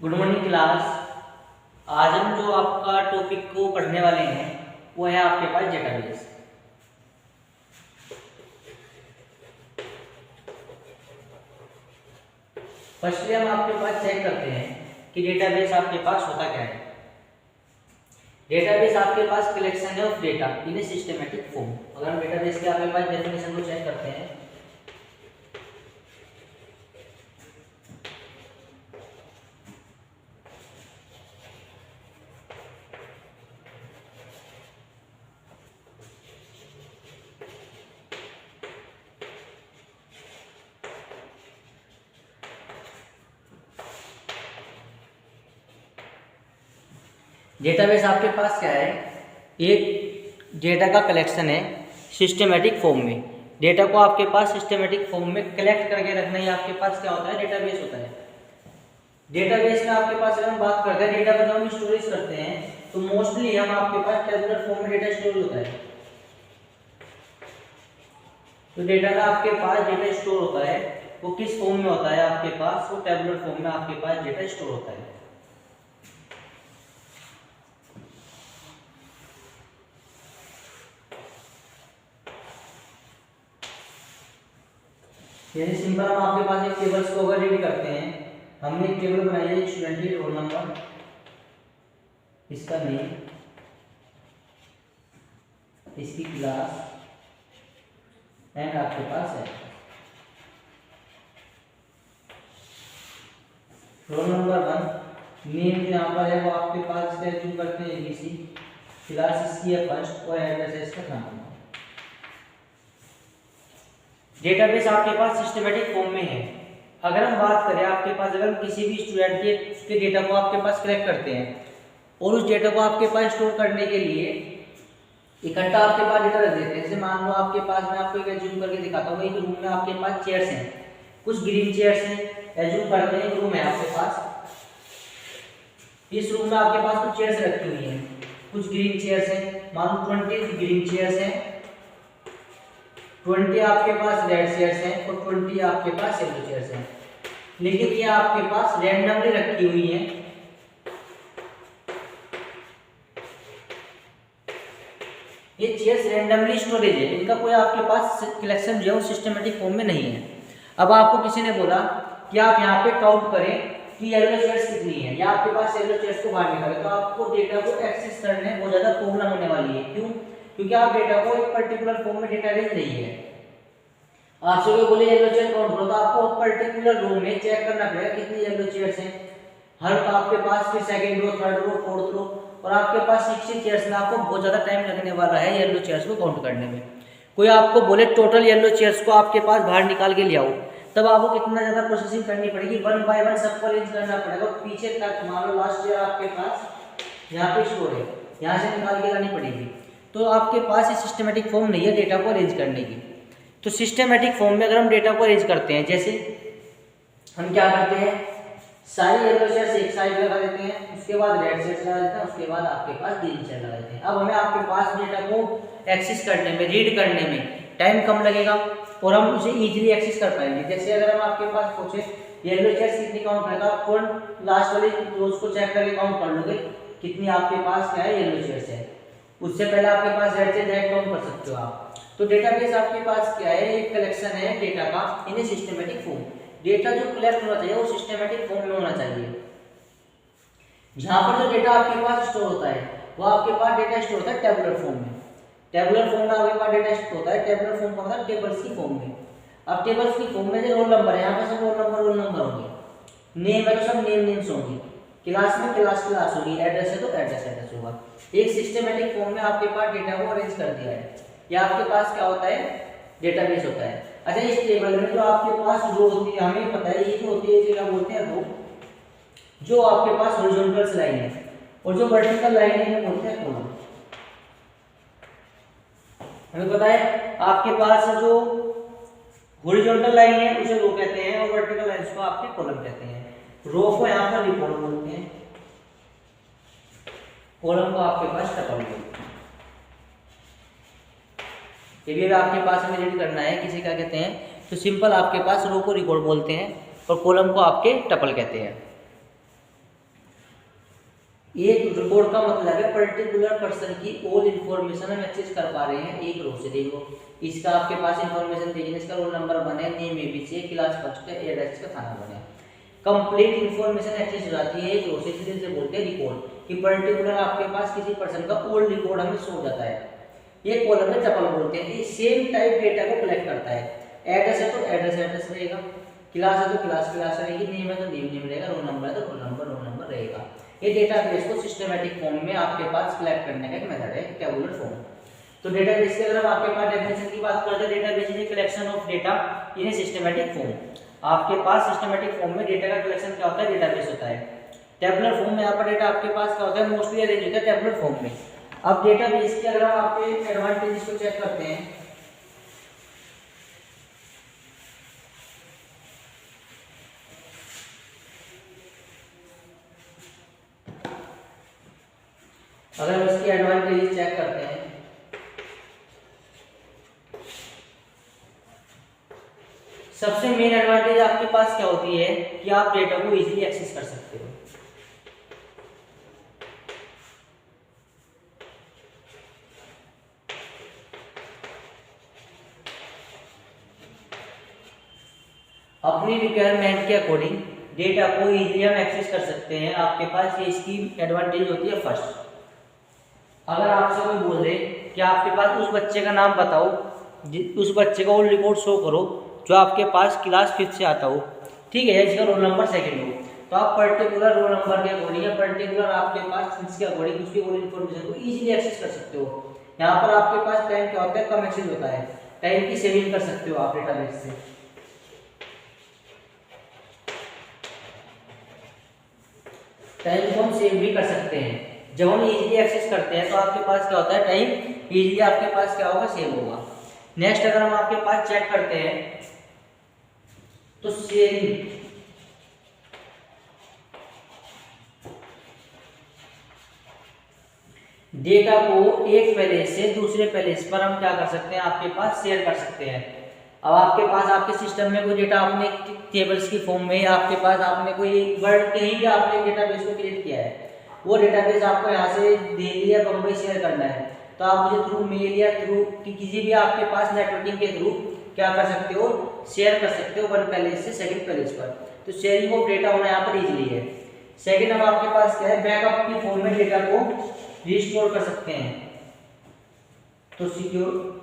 Good morning class. आज हम जो आपका टॉपिक को पढ़ने वाले हैं वो है आपके पास डेटाबेस। फर्स्टली हम आपके पास चेक करते हैं कि डेटाबेस आपके पास होता क्या है। डेटाबेस आपके पास कलेक्शन है of data in A systematic form. अगर हम डेटाबेस के आपके पास डेफिनेशन को चेक करते हैं डेटाबेस आपके पास क्या है, एक डेटा का कलेक्शन है सिस्टमेटिक फॉर्म में। डेटा को आपके पास सिस्टमेटिक फॉर्म में कलेक्ट करके रखना ही आपके पास क्या होता है, डेटाबेस होता है। डेटाबेस में आपके पास अगर हम बात करते हैं डेटा को जब हम स्टोरेज करते हैं तो मोस्टली हम आपके पास टेबुलर फॉर्म में डेटा स्टोर होता है। तो डेटा का आपके पास डेटा स्टोर होता है वो किस फॉर्म में होता है आपके पास, वो टेबुलर फॉर्म में आपके पास डेटा स्टोर होता है। जैसे सिंपल हम आपके पास एक टेबल्स को अगर रेडी करते हैं, हमने एक टेबल बनाई है स्टूडेंट की रोल नंबर, इसका नेम, इसकी क्लास एंड आपके पास है रोल नंबर 1, नेम जो यहाँ पर है वो आपके पास इसका एज्यूम करते हैं एबीसी, क्लास इसकी है फर्स्ट और एड्रेस है इसका नाम। डेटाबेस आपके पास सिस्टमेटिक फॉर्म में है। अगर हम बात करें आपके पास, अगर किसी भी स्टूडेंट के उसके डेटा को आपके पास कलेक्ट करते हैं और उस डेटा को आपके पास स्टोर करने के लिए इकट्ठा आपके पास डेटा रख देते हैं। जैसे मान लो आपके पास, मैं आपको एक एज्यूम करके दिखाता हूँ, एक रूम में आपके पास चेयर्स हैं, कुछ ग्रीन चेयर्स हैं, एज्यूम करते हैं एक रूम है आपके पास, इस रूम में आपके पास कुछ चेयर्स रखी हुई हैं, कुछ ग्रीन चेयर्स हैं, मान लो 20 ग्रीन चेयर्स हैं, 20 आपके पास रेड चेयर्स हैं और 20 आपके पास येलो चेयर्स हैं। लेकिन ये आपके पास रैंडमली रखी हुई हैं। ये चेयर्स रैंडमली स्टोरेज है, इनका कोई आपके पास कलेक्शन जो है वो सिस्टमेटिक फॉर्म में नहीं है। अब आपको किसी ने बोला कि आप यहाँ पे काउंट करें कि येलो चेयर्स कितनी है, या आपके पास येलो चेयर्स को बाहर निकालें, तो आपको डेटा को एक्सेस करने में बहुत ज्यादा प्रॉब्लम होने वाली है। क्यों? क्योंकि आप डेटा को एक पर्टिकुलर फॉर्म में डेटा रेंज नहीं है। आपसे कोई बोले येलो चेयर काउंट करो तो आपको पर्टिकुलर रो में चेक करना पड़ेगा कितनी येलो चेयर्स हैं, हर आपके पास फिर second row, third row, fourth row, और आपके पास 60 चेयर्स में आपको बहुत ज़्यादा टाइम लगने वाला है येलो चेयर्स को काउंट करने में। कोई आपको बोले टोटल येलो चेयर्स को आपके पास बाहर निकाल के ले आओ, तब आपको कितना ज़्यादा प्रोसेसिंग करनी पड़ेगी, 1 बाय 1 सबको अरेंज करना पड़ेगा, पीछे तक मान लो लास्ट चेयर आपके पास यहाँ पे स्टोर है, यहाँ से निकाल के लानी पड़ेगी। तो आपके पास ये सिस्टमेटिक फॉर्म नहीं है डेटा को अरेंज करने की। तो सिस्टमेटिक फॉर्म में अगर हम डेटा को अरेंज करते हैं, जैसे हम क्या करते हैं, सारी येलो चेयर्स एक साइड लगा देते हैं, उसके बाद रेड चेयर्स लगा देते हैं, उसके बाद आपके पास ग्रीन चेयर लगा देते हैं। अब हमें आपके पास डेटा को एक्सेस करने में, रीड करने में टाइम कम लगेगा और हम उसे इजीली एक्सेस कर पाएंगे। जैसे अगर हम आपके पास पूछे येलो चेयर्स कितनी काउंट करेगा, आप कौन लास्ट वाली रोज को चेक करके काउंट कर लोगे कितनी आपके पास क्या है येलो चेयर्स है, उससे पहले आपके पास रेड चेयर डायरेक्ट काउंट कर सकते हो आप। तो डेटाबेस आपके पास क्या है, एक कलेक्शन है डेटा का इन ए सिस्टमेटिक फॉर्म। डेटा जो कलेक्ट होना चाहिए वो सिस्टमेटिक फॉर्म में होना चाहिए। जहां पर जो डेटा आपके पास स्टोर होता है वो आपके पास डेटा स्टोर होता है टेबुलर फॉर्म में। टेबुलर फॉर्म में आपके पास डेटा स्टोर होता है, टेबुलर फॉर्म का मतलब टेबल्स की फॉर्म में। अब टेबल्स की फॉर्म में जो रोल नंबर है, यहाँ पर सब रोल नंबर होंगे, नेम है तो सब नेम्स होंगे, क्लास में क्लास होगी, एड्रेस है तो एड्रेस होगा। एक सिस्टमेटिक फॉर्म में आपके पास डेटा को अरेंज कर दिया है, या आपके पास क्या होता है, डेटाबेस होता है। अच्छा, इस टेबल में जो आपके पास रो होती है, हमें पता है ये जो होती है क्या बोलते हैं, रो, जो आपके पास हॉरिजॉन्टल लाइन है, और जो वर्टिकल लाइन है बोलते हैं कॉलम। हमें पता है आपके पास जो हॉरिजॉन्टल लाइन है उसे रो कहते हैं और वर्टिकल लाइन को आपके कॉलम कहते हैं। रो को यहाँ पर भी कॉलम बोलते हैं, कॉलम को आपके पास टपल बोलते हैं। ये भी आपके पास हमें रीड करना है किसे क्या कहते हैं, तो सिंपल आपके पास रो को रिकॉर्ड बोलते हैं और कॉलम को आपके टपल कहते हैं। एक रिकॉर्ड का मतलब है पर्टिकुलर पर्सन की ऑल इन्फॉर्मेशन हम एक्सेस कर पा रहे हैं एक रो से। देखो इसका आपके पास इन्फॉर्मेशन देखिए, इसका रोल नंबर बने, नेम एबीसी, क्लास फर्स्ट है, एड्रेस का थाना बने, कंप्लीट इन्फॉर्मेशन एक्सेस हो जाती है एक रो से। जिसे बोलते हैं रिकॉर्ड कि पर्टिकुलर आपके पास किसी पर्सन का ऑल रिकॉर्ड हमें सो जाता है। ये कॉलम में टपल बोलते हैं। ये सेम टाइप डेटा को कलेक्ट करता है। एड्रेस है तो एड्रेस रहेगा, क्लास है तो क्लास रहेगी, नेम है तो नेम रहेगा, रोल नंबर है तो रोल नंबर रहेगा। ये डेटाबेस को सिस्टमैटिक फॉर्म में आपके पास कलेक्ट करने का एक मेथड है, टेबुलर फॉर्म। तो डेटाबेस की अगर हम आपके पास डेफिनेशन की बात करते हैं, database is a collection of data in A systematic form. आपके पास सिस्टमैटिक फॉर्म में डेटा का कलेक्शन क्या होता है, डेटाबेस होता है। टेबुलर फॉर्म में यहाँ पर डेटा आपके पास क्या होता है, मोस्टली अरेंज होता है टेबुलर फॉर्म में। अब डेटाबेस की अगर हम आपके एडवांटेजेस को चेक करते हैं, अगर हम इसकी एडवांटेजेस चेक करते हैं, सबसे मेन एडवांटेज आपके पास क्या होती है कि आप डेटा को इजीली एक्सेस कर सकते हो। अपनी रिक्वायरमेंट के अकॉर्डिंग डेटा को इजीली हम एक्सेस कर सकते हैं। आपके पास ये इसकी एडवांटेज होती है फर्स्ट। अगर आपसे कोई बोल दे कि आपके पास उस बच्चे का नाम बताओ, उस बच्चे का वो रिपोर्ट शो करो जो आपके पास क्लास 5 से आता हो, ठीक है, इसका रोल नंबर सेकंड हो, तो आप पर्टिकुलर रोल नंबर के अकॉर्डिंग या पर्टिकुलर आपके पास इसके अकॉर्डिंग उसकी और इन्फॉर्मेशन को इजीली एक्सेस कर सकते हो। यहाँ पर आपके पास टाइम क्या होता है, कम एक्सेस होता है, टाइम की सेविंग कर सकते हो आप डेटाबेस से। टाइम को हम सेव भी कर सकते हैं। जब हम इजीली एक्सेस करते हैं तो आपके पास क्या होता है, टाइम इजीली आपके पास क्या होगा, सेव होगा। नेक्स्ट अगर हम आपके पास चेक करते हैं तो शेयरिंग, डेटा को एक पैलेस से दूसरे पैलेस पर हम क्या कर सकते हैं, आपके पास शेयर कर सकते हैं। अब आपके पास आपके सिस्टम में कोई डेटा आपने टेबल्स की फॉर्म में, आपके पास आपने कोई वर्ड कहीं भी आपने डेटाबेस को क्रिएट किया है, वो डेटाबेस आपको यहाँ से दिल्ली या बम्बई शेयर करना है, तो आप मुझे थ्रू मेल या थ्रू किसी भी आपके पास नेटवर्किंग के थ्रू क्या कर सकते हो, शेयर कर सकते हो वन पैलेस से सेकंड पैलेस पर। तो शेयरिंग ऑफ डेटा होना यहाँ पर इजीली है। सेकंड हम आपके पास क्या है, बैकअप की फॉर्म में डेटा को रिस्टोर कर सकते हैं। तो सिक्योर,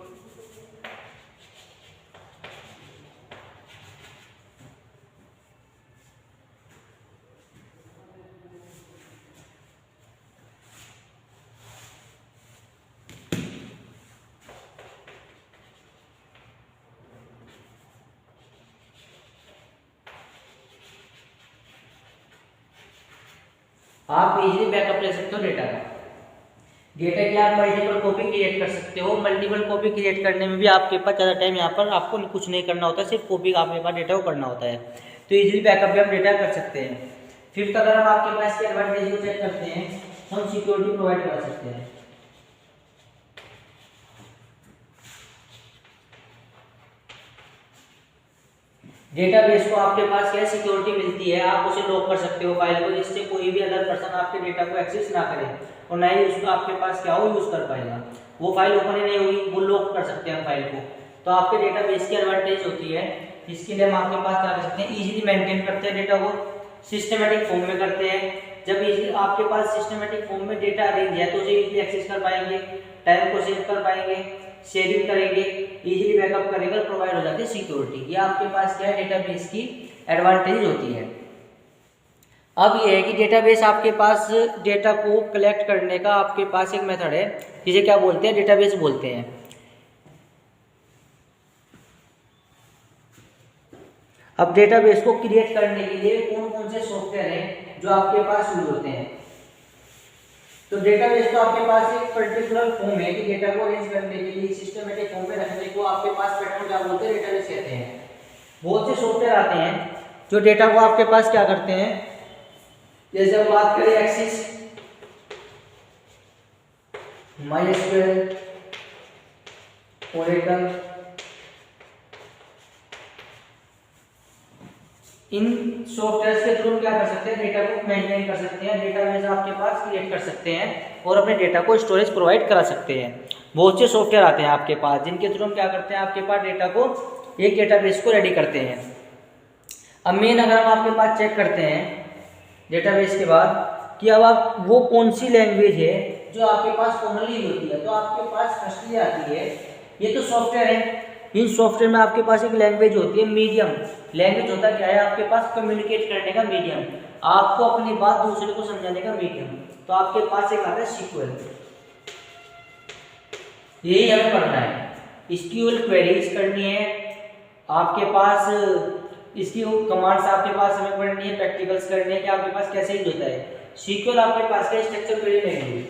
आप इजीली बैकअप ले सकते हो डेटा का। डेटा की आप मल्टीपल कॉपी क्रिएट कर सकते हो। मल्टीपल कॉपी क्रिएट करने में भी आपके पास ज़्यादा टाइम यहाँ पर आपको कुछ नहीं करना होता, सिर्फ कॉपी आपके पास डेटा को करना होता है। तो इजीली बैकअप भी हम डेटा कर सकते हैं। फिफ्थ अगर हम आपके पास के एडवांटेज को चेक करते हैं, हम सिक्योरिटी प्रोवाइड कर सकते हैं। डेटाबेस को आपके पास क्या सिक्योरिटी मिलती है, आप उसे लॉक कर सकते हो फाइल को, जिससे कोई भी अदर पर्सन आपके डेटा को एक्सेस ना करे और ना ही उसको आपके पास क्या हो यूज कर पाएगा। वो फाइल ओपन ही नहीं होगी, वो लॉक कर सकते हैं फाइल को। तो आपके डेटाबेस की एडवांटेज होती है, इसके लिए हम आपके पास क्या कर सकते हैं, इजीली मेंटेन करते हैं डेटा को, सिस्टमेटिक फॉर्म में करते हैं। जब इजीली आपके पास सिस्टमेटिक फॉर्म में डेटा अरेंज है तो उसे इजीली एक्सेस कर पाएंगे, टाइम को सेव कर पाएंगे, शेयरिंग करेंगे, इजीली बैकअप करेंगे, प्रोवाइड हो जाती है सिक्योरिटी। ये आपके पास क्या है, डेटाबेस की एडवांटेज होती है। अब ये है कि डेटाबेस आपके पास डेटा को कलेक्ट करने का आपके पास एक मेथड है, जिसे क्या बोलते हैं, डेटाबेस बोलते हैं। अब डेटाबेस को क्रिएट करने के लिए कौन कौन से सॉफ्टवेयर हैं जो आपके पास यूज होते हैं। तो डेटाबेस तो आपके पास एक पर्टिकुलर फॉर्म है कि डेटा को अरेंज करने के लिए सिस्टमेटिक फॉर्म में रखने को आपके पास पैटर्न क्या बोलते हैं, डेटाबेस कहते हैं। बहुत से सॉफ्टवेयर आते हैं जो डेटा को आपके पास क्या करते हैं, जैसे हम बात करें एक्सिस, माइस्क्वेल, ओरेकल, इन सॉफ्टवेयर के थ्रू क्या कर सकते हैं, डेटा को मेंटेन कर सकते हैं, डेटाबेस आपके पास क्रिएट कर सकते हैं और अपने डेटा को स्टोरेज प्रोवाइड करा सकते हैं। बहुत से सॉफ्टवेयर आते हैं आपके पास जिनके थ्रू हम क्या करते हैं, आपके पास डेटा को एक डेटाबेस को रेडी करते हैं। अब मेन अगर हम आपके पास चेक करते हैं डेटाबेस के बाद कि अब आप वो कौन सी लैंग्वेज है जो आपके पास कॉमनली होती है, तो आपके पास फर्स्टली आती है, ये तो सॉफ्टवेयर है, इन सॉफ्टवेयर में आपके पास एक लैंग्वेज होती है मीडियम। लैंग्वेज होता क्या है, आपके पास कम्युनिकेट करने का मीडियम, आपको अपनी बात दूसरे को समझाने का मीडियम। तो आपके पास एक आता है SQL, यही हमें पढ़ना है। SQL क्वेरीज करनी है आपके पास, इसकी कमांड्स आपके पास हमें पढ़नी है, प्रैक्टिकल्स करने हैं कि आपके पास कैसे यूज होता है। SQL आपके पास का स्ट्रक्चर क्वेरी लैंग्वेज,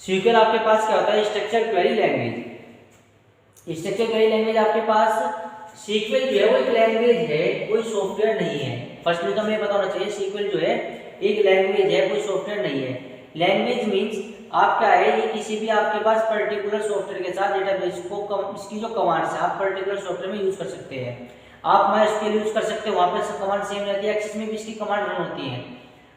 SQL आपके पास क्या होता है, structure query language. Structure query language आपके पास SQL जो है वो एक लैंग्वेज है, कोई सॉफ्टवेयर नहीं है। फर्स्ट में तो हमें पता होना चाहिए SQL जो है एक लैंग्वेज है, कोई सॉफ्टवेयर नहीं है। लैंग्वेज मीन्स आप क्या है, ये किसी भी आपके पास पर्टिकुलर सॉफ्टवेयर के साथ डेटाबेस को इसकी जो कमांड्स है आप पर्टिकुलर सॉफ्टवेयर में यूज कर सकते हैं। आप MySQL यूज कर सकते हो, वहाँ पे कमांड सेम रहती है। एक्सेस में भी इसकी कमांड रन होती है,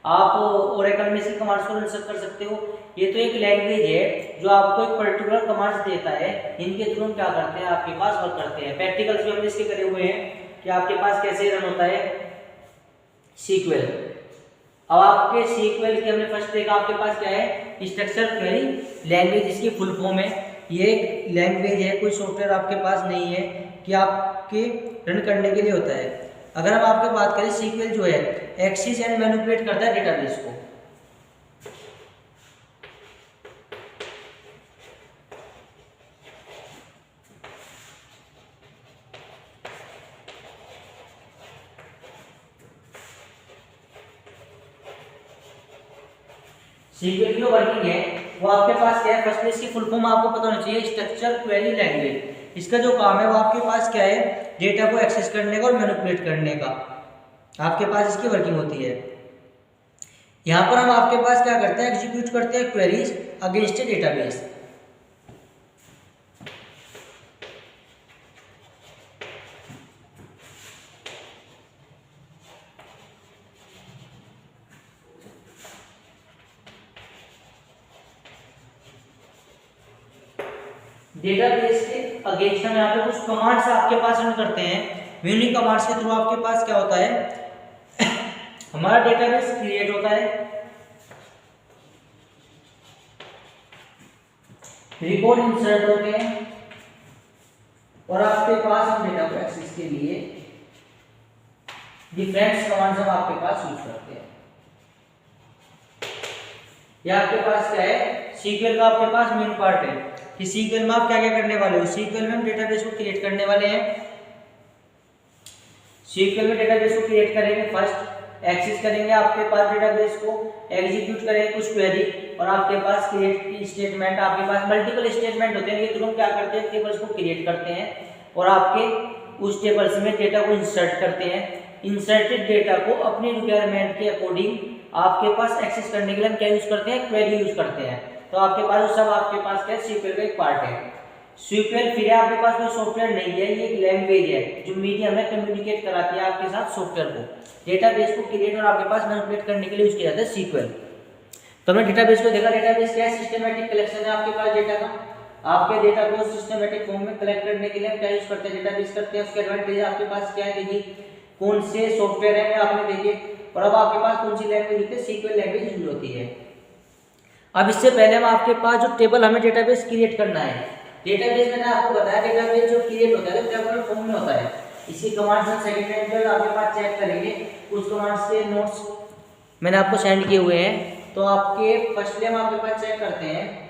आप ओरेकल में इसकी कमांड्स को रन कर सकते हो। ये तो एक लैंग्वेज है जो आपको एक पर्टिकुलर कमांड्स देता है, इनके थ्रू हम क्या करते हैं, आपके पास वर्क करते हैं। प्रैक्टिकल्स भी हमने इसके करे हुए हैं कि आपके पास कैसे रन होता है SQL। अब आपके SQL की हमने फर्स्ट देखा, आपके पास क्या है, स्ट्रक्चर क्वेरी लैंग्वेज, इसकी फुल फॉर्म है। ये एक लैंग्वेज है, कोई सॉफ्टवेयर आपके पास नहीं है कि आपके रन करने के लिए होता है। अगर हम आपके बात करें SQL जो है एक्सेस एंड मैनिपुलेट करता है डेटाबेस को। SQL की जो वर्किंग है वो आपके पास क्या है, फर्स्ट में इसकी फुल फॉर्म आपको पता होना चाहिए, स्ट्रक्चर क्वेरी लैंग्वेज। इसका जो काम है वो आपके पास क्या है, डेटा को एक्सेस करने का और मैनिपुलेट करने का आपके पास इसकी वर्किंग होती है। यहाँ पर हम आपके पास क्या करते हैं, एग्जीक्यूट करते हैं क्वेरीज अगेंस्ट ए डेटाबेस। डेटाबेस के अगेंस्ट हम यहाँ पे कुछ कमांड्स आपके पास रन करते हैं। यूनिक कमांड्स के थ्रू आपके पास क्या होता है हमारा डेटाबेस क्रिएट होता है, रिकॉर्ड इंसर्ट होते हैं और आपके पास हम डेटा को एक्सेस के लिए डिफरेंट कमांड्स हम आपके पास यूज करते हैं। यह आपके पास क्या है, SQL का आपके पास मेन पार्ट है कि SQL में आप क्या क्या करने वाले हो। SQL में हम डेटाबेस को क्रिएट करने वाले हैं। SQL में डेटाबेस को क्रिएट करेंगे, फर्स्ट एक्सेस करेंगे आपके पास डेटाबेस को, एग्जीक्यूट करेंगे कुछ क्वेरी और आपके पास क्रिएट स्टेटमेंट, आपके पास मल्टीपल स्टेटमेंट होते हैं। ये तुरंत क्या करते हैं, टेबल्स को क्रिएट करते हैं और आपके उस टेबल्स में डेटा को इंसर्ट करते हैं। इंसर्टेड डेटा को अपनी रिक्वायरमेंट के अकॉर्डिंग आपके पास एक्सेस करने के लिए हम क्या यूज करते हैं, क्वेरी यूज करते हैं। तो आपके पास सब आपके पास क्या है, SQL का एक पार्ट है। SQL फिर आपके पास कोई सॉफ्टवेयर नहीं है, ये एक लैंग्वेज है जो मीडियम है, कम्युनिकेट कराती है आपके साथ सॉफ्टवेयर को। डेटाबेस को क्रिएट और आपके पास मैनिपुलेट करने के लिए यूज किया जाता है SQL। तो हमने डेटाबेस को देखा, डेटाबेस क्या है, सिस्टमैटिक कलेक्शन है आपके पास डेटा का। आपके डेटा को सिस्टमैटिक फॉर्म में कलेक्ट करने के लिए हम क्या यूज करते हैं, डेटाबेस करते हैं। उसके एडवांटेज आपके पास क्या है, देखिए कौन से सॉफ्टवेयर है आपने देखे और अब आपके पास कौन सी लैंग्वेज होती है, SQL लैंग्वेज यूज होती है। अब इससे पहले हम आपके पास जो टेबल हमें डेटाबेस क्रिएट करना है, डेटाबेस मैंने आपको बताया डेटाबेस जो क्रिएट होता है टेबल फॉर्म में होता है। इसकी कमांड्स हम सेकंड टाइम जब आपके पास चेक करेंगे, उस कमांड्स के नोट्स मैंने आपको सेंड किए हुए हैं। तो आपके फर्स्टली हम आपके पास चेक करते हैं,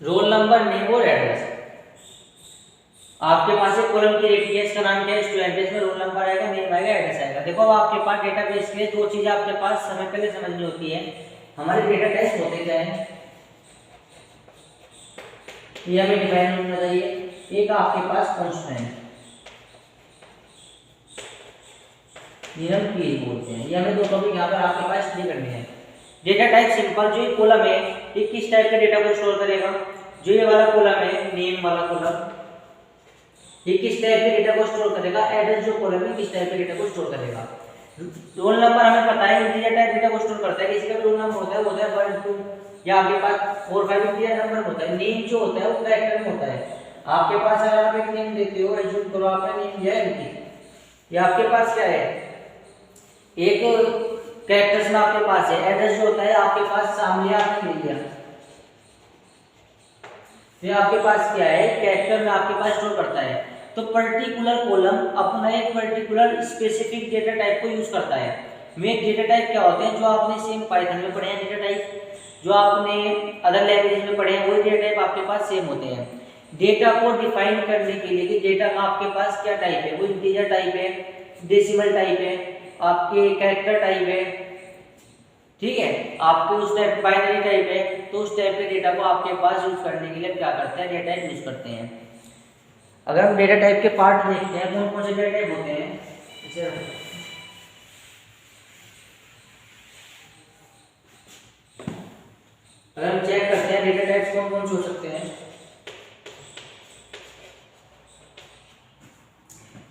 रोल नंबर, नेम और एड्रेस। आपके पास एक कॉलम की रेटिंग है, इसका नाम क्या है, स्टूडेंट, इसमें रोल नंबर आएगा, नेम आएगा, एड्रेस आएगा। देखो अब आपके पास डेटाबेस के लिए दो चीजें आपके पास समय पहले समझनी होती है। हमारे डेटा टाइप्स होते क्या है, ये हमें डिफाइन होना चाहिए। एक आपके पास कांस्टेंट, ये हम कीज बोलते हैं। ये हमें दो टॉपिक यहाँ पर आपके पास स्टडी करने हैं। डेटा टाइप सिंपल, जो ये कॉलम है ये किस टाइप का डेटा को स्टोर करेगा, जो ये वाला कॉलम है नेम वाला कॉलम, ये किस टाइप के डेटा को स्टोर करेगा, एड्रेस जो कॉलम है किस टाइप के डेटा को स्टोर करेगा। रोल नंबर हमें पता है इंटीजर टाइप डेटा को स्टोर करता है, किसी का भी रोल नंबर होता है 1 2 या आपके पास 4 5 इंटीजर नंबर होता है। नेम जो होता है वो कैरेक्टर में होता है। आपके पास अगर आप एक नेम देते हो, एज्यूम करो आपका नेम ये है, ये आपके पास क्या है, एक कैरेक्टर्स में आपके पास है। एड्रेस जो होता है आपके पास सामने आपने ले लिया, तो आपके पास क्या है, कैरेक्टर में आपके पास स्टोर करता है। तो पर्टिकुलर कॉलम अपना एक पर्टिकुलर स्पेसिफिक डेटा टाइप को यूज करता है। मेक डेटा टाइप क्या होते हैं, जो आपने सेम पाइथन में पढ़े हैं डेटा टाइप, जो आपने अदर लैंग्वेज में पढ़े हैं, वही डेटा टाइप आपके पास सेम होते हैं। डेटा को डिफाइन करने के लिए कि डेटा का आपके पास क्या टाइप है, वो इंटीजर टाइप है, डेसिमल टाइप है, आपके कैरेक्टर टाइप है, ठीक है, आपके उस टाइप बाइनरी टाइप है, तो उस टाइप के डेटा को आपके पास यूज करने के लिए क्या करते हैं, डेटा टाइप यूज करते हैं। अगर हम डेटा टाइप के पार्ट देखते हैं, कौन कौन से डेटा टाइप होते हैं, जैसे अगर हम चेक करते हैं डेटा टाइप्स कौन कौन से हो सकते हैं।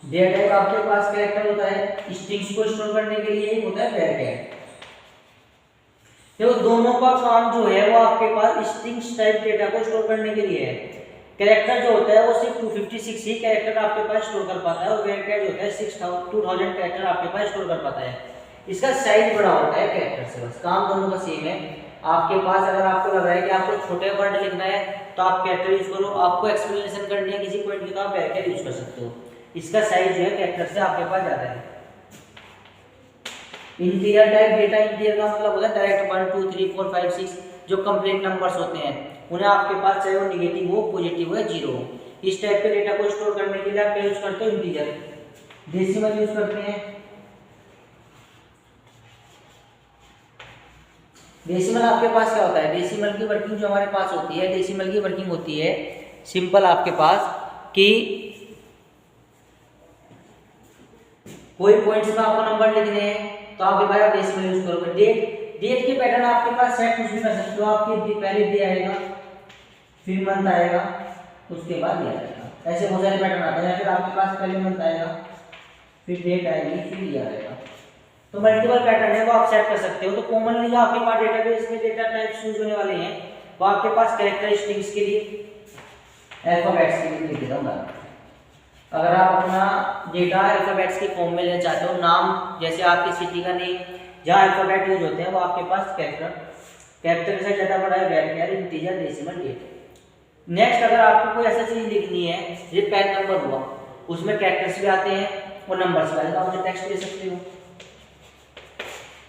डेटा टाइप आपके पास कैरेक्टर होता है, स्ट्रिंग्स को स्टोर करने के लिए होता है वैर। देखो दोनों का काम जो है वो आपके पास स्ट्रिंग्स टाइप डेटा को स्टोर करने के लिए है। कैरेक्टर जो होता है वो सिर्फ 256 ही कैरेक्टर आपके पास स्टोर कर पाता है, और वेरिएबल जो होता है 2000 कैरेक्टर आपके पास स्टोर कर पाता है। इसका साइज बड़ा होता है कैरेक्टर से, बस काम दोनों का सेम है। आपके पास अगर आपको लग रहा है कि आपको छोटे वर्ड लिखना है तो आप कैरेक्टर यूज करो, आपको एक्सप्लेनेशन करनी है किसी पॉइंट की तो आप वेरिएबल यूज कर सकते हो। इसका साइज जो है कैरेक्टर से आपके पास ज्यादा है। इंटीजर टाइप डेटा, इंटीजर का मतलब होता है डायरेक्ट 1 2 3 4 5 6 जो कंप्लीट नंबर्स होते हैं, उन्हें आपके पास चाहे वो नेगेटिव हो, पॉजिटिव हो, जीरो हो, इस टाइप के डेटा को स्टोर करने के लिए आप यूज करते हो इंटीजर। डेसिमल यूज करते हैं। डेसिमल आपके पास क्या होता है, डेसिमल की वर्किंग जो हमारे पास होती है, डेसिमल की वर्किंग होती है सिंपल आपके पास कि कोई पॉइंट्स में आपको नंबर लिखने हैं तो आपके पास आप डेसिमल यूज करोगे। डेट के पैटर्न आपके पास सेट कुछ भी कर सकते हो, आपके पहले डे आएगा, फिर मंथ आएगा, उसके बाद ईयर आएगा, ऐसे बहुत सारे पैटर्न आते हैं। या फिर आपके पास पहले मंथ आएगा, फिर डेट आएगी, फिर ईयर आएगा, तो मल्टीपल पैटर्न है वो आप सेट कर सकते हो। तो कॉमनली जो आपके पास डेटाबेस में डेटा टाइप्स यूज होने वाले हैं वो आपके पास कैरेक्टर स्ट्रिंग्स के लिए, अल्फाबेट्स के लिए लिख देता हूं। अगर आप अपना डेटा अल्फाबेट्स के फॉर्म में लेना चाहते हो, नाम जैसे आपकी सिटी का नेम जहाँ अल्फाबेट यूज होते हैं वो आपके पास कैरेक्टर से ज़्यादा बड़ा है, variable, integer, decimal, date. Next अगर आपको कोई ऐसा चीज लिखनी है, ये पैन नंबर हुआ, उसमें कैरेक्टर्स भी आते हैं और नंबर्स भी आते हैं, तो आप टेक्स्ट दे सकते हो।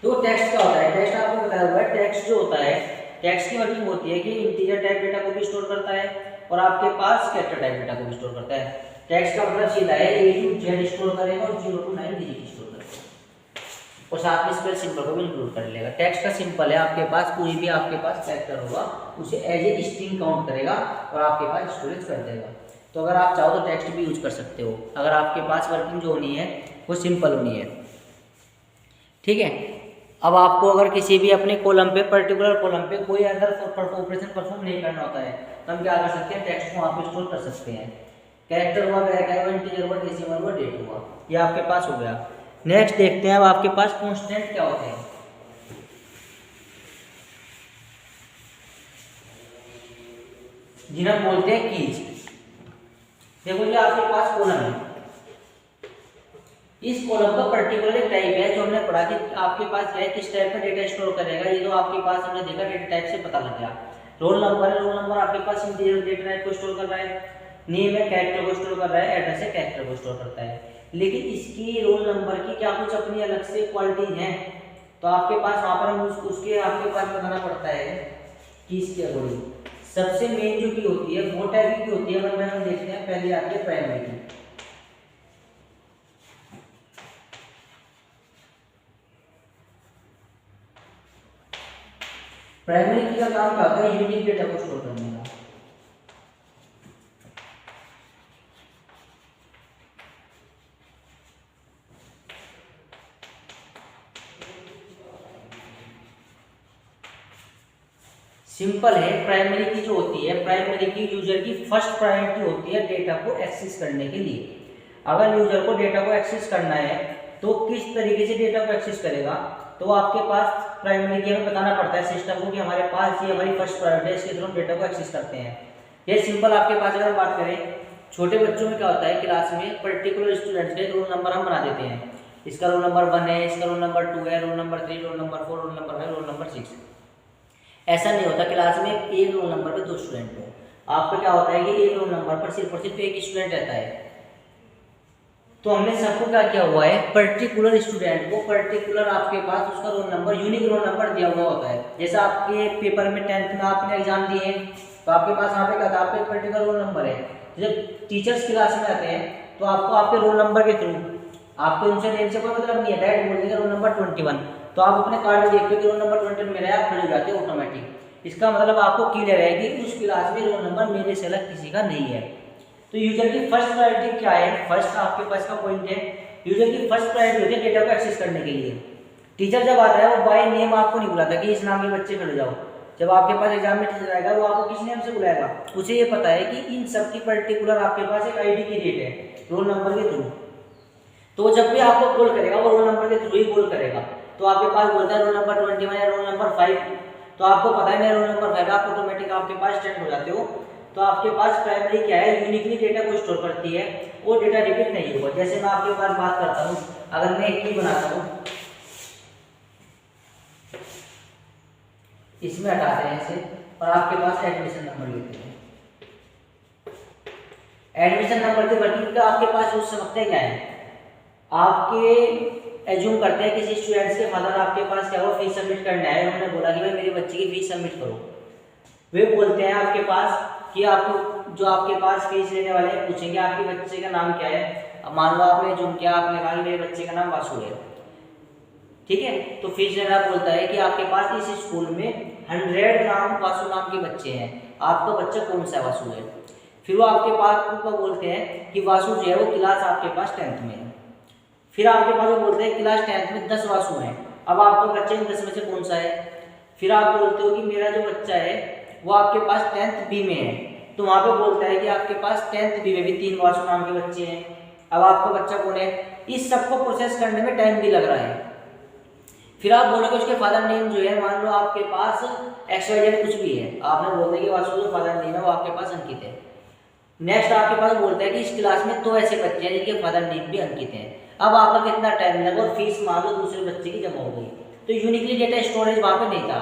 तो टेक्स्ट क्या होता है, टेक्स्ट आपको बताया हुआ है। टेक्स्ट जो होता है, टेक्स्ट की वर्किंग होती है कि इंटीजर टाइप डेटा को भी स्टोर करता है और आपके पास कैरेक्टर टाइप डेटा को भी स्टोर करता है। टेक्स्ट का मतलब सीधा है A to Z स्टोर करेगा और 0 to 9 डिजिट स्टोर करेगा, और साथ में स्पेल सिंबल को भी इंक्लूड कर लेगा। टेक्स्ट का सिंपल है, आपके पास कोई भी आपके पास कैरेक्टर होगा उसे एज ए स्ट्रिंग काउंट करेगा और आपके पास स्टोरेज कर देगा। तो अगर आप चाहो तो टेक्स्ट भी यूज कर सकते हो, अगर आपके पास वर्किंग जो होनी है वो सिंपल होनी है, ठीक है। अब आपको अगर किसी भी अपने कॉलम पे, पर्टिकुलर कॉलम पे कोई अदर ऑपरेशन परफॉर्म नहीं करना होता है तो हम क्या कर सकते हैं, टेक्स्ट को वहाँ पे स्टोर कर सकते हैं। कैरेक्टर हुआ, वेरिएबल हुआ, इंटीजर हुआ, डेसिमल हुआ, डेट हुआ, ये आपके पास हो गया। नेक्स्ट देखते हैं अब आपके पास कांस्टेंट क्या होते हैं। जिन्हें बोलते हैं कीज। देखो ये आपके पास कॉलम है, इस कॉलम का पर्टिकुलर एक टाइप है जो हमने पढ़ा कि आपके पास क्या है, किस टाइप का डेटा स्टोर करेगा। ये तो आपके पास हमने देखा डेटा टाइप से पता लग गया। रोल नंबर है, रोल नंबर आपके पास इंटीजर डेटा टाइप को स्टोर कर रहा है। नेम है, कैरेक्टर को स्टोर कर रहा है। एड्रेस है, कैरेक्टर को स्टोर करता है। लेकिन इसकी रोल नंबर की क्या कुछ अपनी अलग से क्वालिटीज हैं, तो आपके पास वहां पर हम उसके आपके पास बताना पड़ता है कि इसके अकॉर्डिंग सबसे मेन जो की होती है वो टाइप की होती है, मतलब हम देखते हैं पहले आती है प्राइमरी की। प्राइमरी की का काम क्या होता है, यूनिक डेटा को स्टोर करने का। सिंपल है, प्राइमरी की जो होती है, प्राइमरी की यूजर की फर्स्ट प्रायोरिटी होती है डेटा को एक्सेस करने के लिए। अगर यूजर को डेटा को एक्सेस करना है तो किस तरीके से डेटा को एक्सेस करेगा, तो आपके पास प्राइमरी की हमें बताना पड़ता है सिस्टम को कि हमारे पास ये हमारी फर्स्ट प्रायोरिटी है, इसके थ्रू हम डेटा को एक्सेस करते हैं। ये सिंपल आपके पास अगर बात करें, छोटे बच्चों में क्या होता है, क्लास में पर्टिकुलर स्टूडेंट्स के रोल नंबर हम बना देते हैं। इसका रोल नंबर 1 है, इसका रोल नंबर 2 है, roll number 3, roll number 4, roll number 5, roll number 6। ऐसा नहीं होता क्लास में एक रोल नंबर पे 2 स्टूडेंट हो। आपका क्या होता है कि एक रोल नंबर पर सिर्फ और सिर्फ एक स्टूडेंट रहता है। तो हमने सबको क्या किया हुआ है, पर्टिकुलर स्टूडेंट को पर्टिकुलर आपके पास उसका roll number, unique roll number दिया हुआ होता है। जैसे आपके पेपर में 10th में आपने एग्जाम दिए तो आपके पास यहाँ पे क्या था, आपका एक पर्टिकुलर रोल नंबर है। जब टीचर्स क्लास में आते हैं तो आपको आपके रोल नंबर के थ्रू, आपको उनसे नेम से कोई मतलब नहीं है, डायरेक्ट बोल देंगे रोल नंबर 21, तो आप अपने कार्ड में देखते हो कि रोल नंबर 21 मेरा है, आप खड़े हो जाते हो ऑटोमेटिक। इसका मतलब आपको क्लियर है कि उस क्लास में रोल नंबर मेरे से अलग किसी का नहीं है। तो यूजर की फर्स्ट प्रायोरिटी क्या है, फर्स्ट आपके पास का पॉइंट है, यूजर की फर्स्ट प्रायोरिटी होती है डेटा को एक्सेस करने के लिए। टीचर जब आता है वो बाय नेम आपको नहीं बुलाता कि इस नाम के बच्चे खड़े जाओ। जब आपके पास एग्जाम में टीचर आएगा वो आपको किस नेम से बुलाएगा, उसे ये पता है कि इन सब की पर्टिकुलर आपके पास एक आईडी की रेट है रोल नंबर के थ्रू। तो जब भी आपको कॉल करेगा वो रोल नंबर के थ्रू ही कॉल करेगा। तो आपके पास बोलता है रोल नंबर 21 या रोल नंबर 5, तो आपको पता है मेरा रोल नंबर 5, आप ऑटोमेटिक आपके पास स्टैंड हो जाते हो। तो आपके पास प्राइमरी क्या है, यूनिकली डेटा को स्टोर करती है, वो डेटा रिपीट नहीं होगा। जैसे मैं आपके पास बात करता हूँ, अगर मैं एक की बनाता हूँ, इसमें हटाते हैं इसे और आपके पास एडमिशन नंबर लेते हैं। एडमिशन नंबर के वर्किंग का आपके पास यूज समझते हैं क्या है, आपके एज्यूम करते हैं किसी स्टूडेंट्स के फादर आपके पास क्या हो फीस सबमिट करना है, उन्होंने बोला कि भाई मेरे बच्चे की फीस सबमिट करो। वे बोलते हैं आपके पास कि आपको जो आपके पास फीस लेने वाले हैं पूछेंगे आपके बच्चे का नाम क्या है। अब मान लो आपने जो किया, आपने कहा मेरे बच्चे का नाम वासु है, ठीक है। तो फीस लेना बोलता है कि आपके पास इस स्कूल में 100 नाम वासु नाम के बच्चे हैं, आपका बच्चा कौन सा वासु है। फिर वो आपके पास को बोलते हैं कि वासु जो है वो क्लास आपके पास 10th में है। फिर आपके पास वो बोलते हैं क्लास 10th में 10 वासु हैं, अब आपका बच्चा इन 10 में से कौन सा है। फिर आप बोलते हो कि मेरा जो बच्चा है वो आपके पास 10th बी में है, तो वहाँ पे बोलता है कि आपके पास 10th बी में भी 3 वासु नाम के बच्चे हैं, अब आपका बच्चा कौन है। इस सबको प्रोसेस करने में टाइम भी लग रहा है। फिर आप बोलोगे उसके फादर नेम जो है, मान लो आपके पास XYZ कुछ भी है, आपने बोल दिया कि वासु जो फादर नेम है वो आपके पास अंकित है। नेक्स्ट आपके पास बोलता है कि इस क्लास में 2 ऐसे बच्चे हैं जिनके फादर नेम भी अंकित है। अब आपका कितना टाइम लगा और फीस मान लो दूसरे बच्चे की जमा हो गई, तो यूनिकली डेटा स्टोरेज वहाँ पे नहीं था।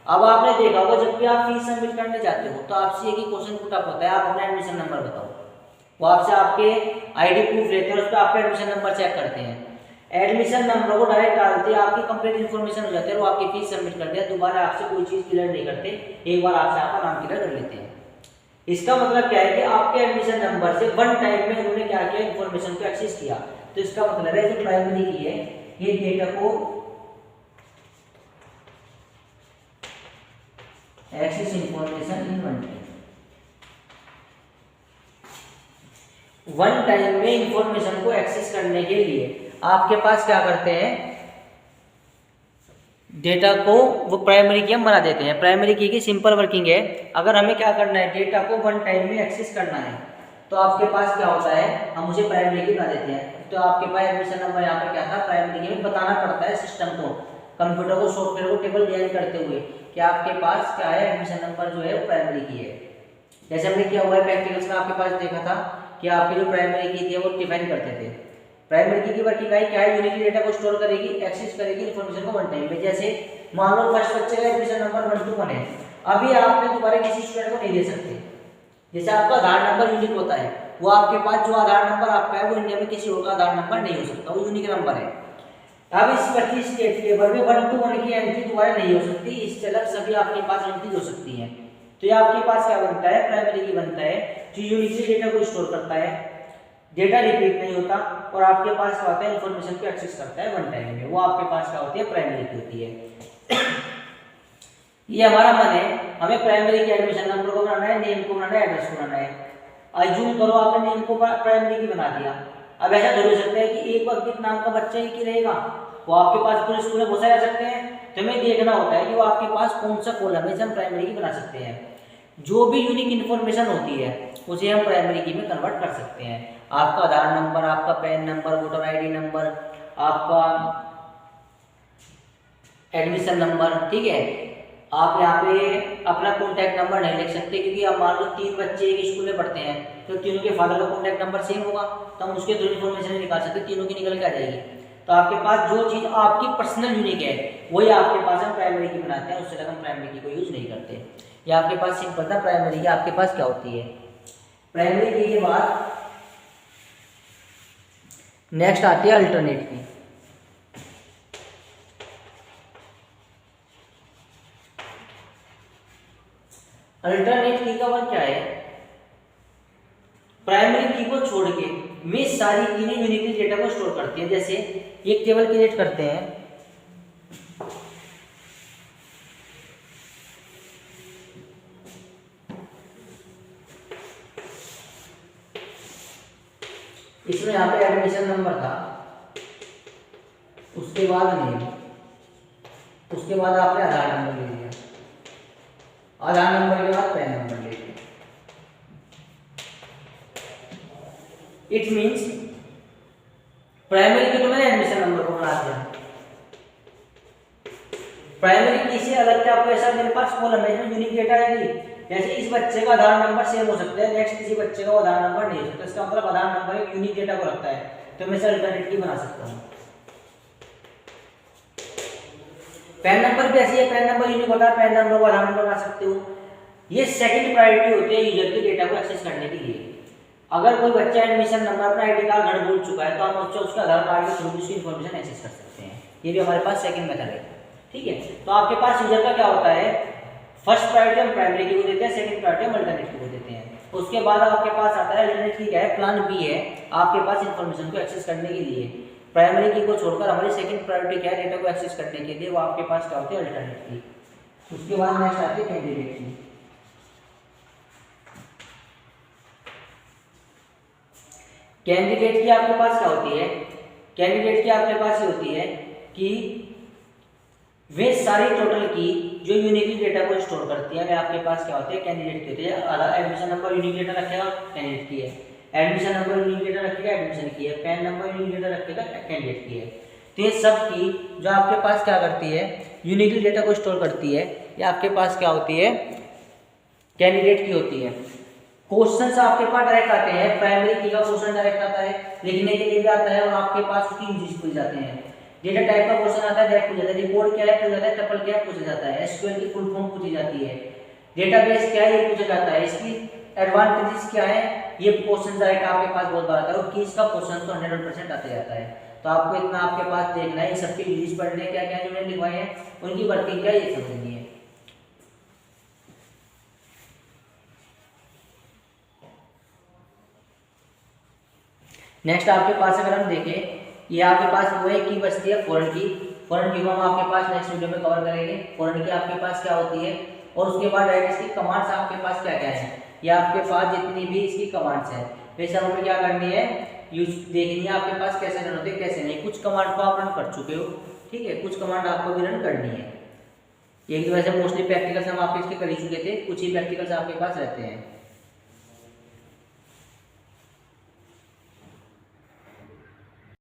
अब आपने देखा होगा जब भी आप फीस सबमिट करने जाते हो तो आपसे एक ही क्वेश्चन पुट अप होता है, आप अपना एडमिशन नंबर बताओ। वो आपसे आपके आईडी प्रूफ लेते हैं और उस पर आपका एडमिशन नंबर चेक करते हैं। एडमिशन नंबर को डायरेक्ट डालते हैं, आपकी कंप्लीट इन्फॉर्मेशन हो जाती है और वो आपकी फीस सबमिट कर दिया। दोबारा आपसे कोई चीज़ क्लियर नहीं करते, एक बार आपसे आपका नाम क्लियर कर लेते हैं। इसका मतलब क्या है कि आपके एडमिशन नंबर से वन टाइम में उन्होंने क्या किया, इन्फॉर्मेशन को एक्सेस किया। तो इसका मतलब है जो प्राइमरी की है ये डेटा को access information in one time में इंफॉर्मेशन को एक्सेस करने के लिए आपके पास क्या करते हैं, डेटा को वो प्राइमरी की हम बना देते हैं। प्राइमरी की सिंपल वर्किंग है, अगर हमें क्या करना है डेटा को वन टाइम में एक्सेस करना है तो आपके पास क्या होता है, हम उसे प्राइमरी की बना देते हैं। तो आपके पास एडमिशन नंबर यहाँ पर क्या था, प्राइमरी की बताना पड़ता है सिस्टम को, कंप्यूटर को, सॉफ्टवेयर को टेबल डिजाइन करते हुए कि आपके पास क्या है, एडमिशन नंबर जो है वो प्राइमरी की है। जैसे हमने किया हुआ है प्रैक्टिकल्स में आपके पास देखा था कि आपकी जो प्राइमरी की थी वो डिफाइन करते थे। प्राइमरी की वर्किंग क्या है, यूनिकली डेटा को स्टोर करेगी, एक्सेस करेगी इन्फॉर्मेशन को वन टाइम में। जैसे मान लो फर्स्ट बच्चे का एडमिशन नंबर 1 to 1 है, अभी आपने दोबारा किसी स्टूडेंट को नहीं दे सकते। जैसे आपका आधार नंबर यूनिक होता है, वो आपके पास जो आधार नंबर आपका है वो इंडिया में किसी और का आधार नंबर नहीं हो सकता, वो यूनिक नंबर है। अब इस 25 स्टेट टेबल में 1 to 1 की एंट्री दोबारा नहीं हो सकती, इससे अलग सभी आपके पास एंट्री हो सकती है। तो ये आपके पास क्या बनता है, प्राइमरी की बनता है, जो यूनिकली डेटा को स्टोर करता है, डेटा रिपीट नहीं होता और आपके पास क्या होता है, इन्फॉर्मेशन को एक्सेस करता है वन टाइम में, वो आपके पास क्या होती है, प्राइमरी की होती है। ये हमारा मन है, हमें प्राइमरी के एडमिशन नंबर को बनाना है, नेम को बनाना है, एड्रेस को बनाना है। अज्यूम करो आपने नेम को प्राइमरी की बना दिया, अब ऐसा थोड़ी हो सकता है कि एक अंकित नाम का बच्चा ही की रहेगा, वो आपके पास पूरे स्कूल में घुसा जा सकते हैं, तो हमें देखना होता है कि वो आपके पास कौन सा कॉलम है, हम प्राइमरी की बना सकते हैं। जो भी यूनिक इन्फॉर्मेशन होती है उसे हम प्राइमरी की में कन्वर्ट कर सकते हैं। आपका आधार नंबर, आपका pan number, voter ID number, आपका एडमिशन नंबर, ठीक है। आप यहाँ पे अपना कॉन्टैक्ट नंबर नहीं लिख सकते, क्योंकि आप मान लो 3 बच्चे एक स्कूल में पढ़ते हैं, तो तीनों के फादर का कॉन्टैक्ट नंबर सेम होगा, तो हम उसके थ्रू इन्फॉर्मेशन नहीं निकाल सकते, तीनों की निकल के आ जाएगी। तो आपके पास जो चीज़ आपकी पर्सनल यूनिक है वही आपके पास हम प्राइमरी की बनाते हैं, उससे ज़्यादा हम प्राइमरी की को यूज़ नहीं करते। ये आपके पास सिंपल था प्राइमरी की। आपके पास क्या होती है प्राइमरी की के बाद नेक्स्ट आती है अल्टरनेट की। अल्टरनेट की का वर्क क्या है, प्राइमरी की को छोड़ के मैं सारी की यूनिकली डेटा को स्टोर करती है। जैसे एक टेबल क्रिएट करते हैं, इसमें यहाँ पे एडमिशन नंबर था, उसके बाद नेम, उसके बाद आपने आधार नंबर ले लिया, आधार नंबर के बाद पैन नंबर ले लिया। इट मीन्स प्राइमरी की तो मैंने एडमिशन नंबर को बना दिया, प्राइमरी की से अलग क्या आपको ऐसा मेरे पास कॉलम है इसमें यूनिक डेटा आएगी। जैसे इस बच्चे का आधार नंबर सेम हो सकता है, नेक्स्ट किसी बच्चे का आधार नंबर नहीं हो सकता, इसका मतलब आधार नंबर एक यूनिक डेटा को रखता है, तो मैं इसे अल्टरनेट की बना सकता हूँ। पैन नंबर भी ऐसी है, पैन नंबर यूनिक होता है, पैन नंबर को आधार नंबर बना सकते हो। ये सेकंड प्रायोरिटी होती है यूजर के डेटा को एक्सेस करने के लिए। अगर कोई बच्चा एडमिशन नंबर अपना आईडी कार्ड घर भूल चुका है, तो हम बच्चा उसका आधार कार्ड के थ्रू उसकी इन्फॉर्मेशन एक्सेस कर सकते हैं। ये भी हमारे पास सेकंड मेथड है, ठीक है। तो आपके पास यूजर का क्या होता है, फर्स्ट प्रायोरिटी हम प्राइमरी की को देते हैं, सेकंड प्रायोरिटी हम अल्टरनेट की को देते हैं। उसके बाद आपके पास आता है अल्टरनेट की, क्या है, प्लान बी है आपके पास इन्फॉर्मेशन को एक्सेस करने के लिए। प्राइमरी की को छोड़कर हमारी सेकंड प्रायोरिटी क्या है, डेटा को एक्सेस करने के लिए, वो आपके पास क्या होती है, अल्टरनेट की। उसके बाद नेक्स्ट आती है कैंडिडेट की। कैंडिडेट की आपके पास क्या होती है, कैंडिडेट की आपके पास ये होती है कि वे सारी टोटल की जो यूनिकली डेटा को स्टोर करती है, वे आपके पास क्या होती है, कैंडिडेट की होती है। एडमिशन नंबर यूनिक डेटा रखेगा, कैंडिडेट की है। एडमिशन नंबर यूनिक डेटा रखेगा, एडमिशन की है। पैन नंबर यूनिक डेटा रखेगा, कैंडिडेट की है। तो ये सब की जो आपके पास क्या करती है, यूनिकली डेटा को स्टोर करती है, ये आपके पास क्या होती है, कैंडिडेट की होती है। क्वेश्चंस आपके पास डायरेक्ट आते हैं, प्राइमरी की का क्वेश्चन डायरेक्ट आता है, लिखने के लिए भी आता है, और आपके पास उसकी यूजेस पूछ जाते हैं। डेटा टाइप का क्वेश्चन आता है, डायरेक्ट पूछ जाता है, रिपोर्ट क्या है पूछ जाता है, टपल क्या है पूछा जाता है, एसक्यूएल की फुल फॉर्म पूछी जाती है, डेटाबेस क्या है ये पूछा जाता है, इसकी एडवांटेजेस क्या है, ये क्वेश्चन डायरेक्ट आपके पास बहुत बार आता है। और कीज का क्वेश्चन तो 100% आते जाता है। तो आपको इतना आपके पास देखना है, सबके यूजेस पढ़ने क्या क्या जो मैंने लिखवाए हैं, उनकी वर्किंग क्या ये समझनी है। नेक्स्ट आपके पास अगर हम देखें, ये आपके पास वो है की बचती है फॉरेन की। फॉरेन की को हम आपके पास नेक्स्ट वीडियो में कवर करेंगे। फॉरेन की आपके पास क्या होती है, और उसके बाद डायरेक्ट इसकी कमांड्स आपके पास क्या क्या है, या आपके पास जितनी भी इसकी कमांड्स है वैसे हमें क्या करनी है, यूज देखनी है आपके पास कैसे रन होते हैं कैसे नहीं। कुछ कमांड को आप रन कर चुके हो, ठीक है, कुछ कमांड आपको भी रन करनी है। एक तो वैसे मोस्टली प्रैक्टिकल्स हम आपके इसके कर ही चुके थे, कुछ ही प्रैक्टिकल्स आपके पास रहते हैं।